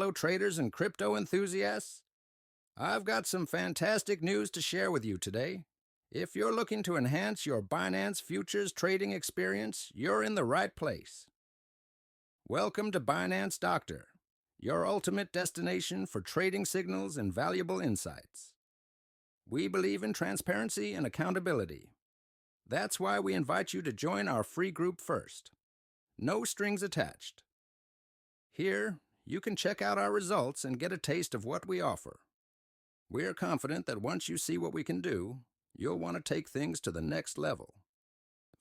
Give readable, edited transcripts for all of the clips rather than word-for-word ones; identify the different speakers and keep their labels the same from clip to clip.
Speaker 1: fellow traders and crypto enthusiasts. I've got some fantastic news to share with you today. If you're looking to enhance your Binance futures trading experience, you're in the right place. Welcome to Binance Doctor, your ultimate destination for trading signals and valuable insights. We believe in transparency and accountability. That's why we invite you to join our free group first. No strings attached. Here, you can check out our results and get a taste of what we offer. We're confident that once you see what we can do, you'll want to take things to the next level.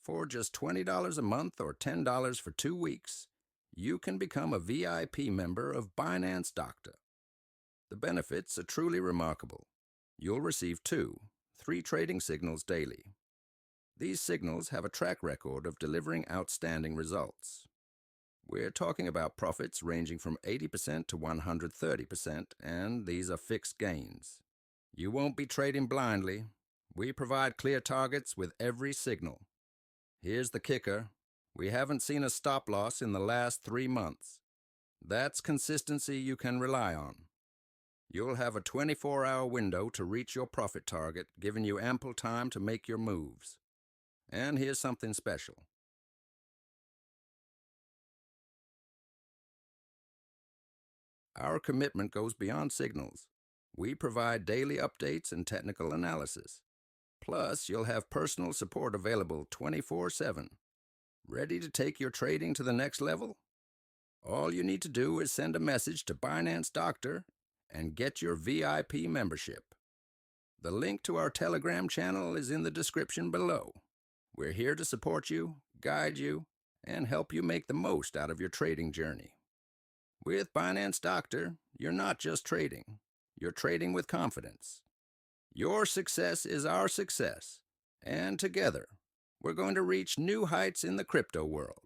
Speaker 1: For just $20 a month or $10 for 2 weeks, you can become a VIP member of Binance Doctor. The benefits are truly remarkable. You'll receive 3 trading signals daily. These signals have a track record of delivering outstanding results. We're talking about profits ranging from 80% to 130%, and these are fixed gains. You won't be trading blindly. We provide clear targets with every signal. Here's the kicker. We haven't seen a stop loss in the last 3 months. That's consistency you can rely on. You'll have a 24-hour window to reach your profit target, giving you ample time to make your moves. And here's something special. Our commitment goes beyond signals. We provide daily updates and technical analysis. Plus, you'll have personal support available 24/7. Ready to take your trading to the next level? All you need to do is send a message to Binance Doctor and get your VIP membership. The link to our Telegram channel is in the description below. We're here to support you, guide you, and help you make the most out of your trading journey. With Binance Doctor, you're not just trading. You're trading with confidence. Your success is our success, and together, we're going to reach new heights in the crypto world.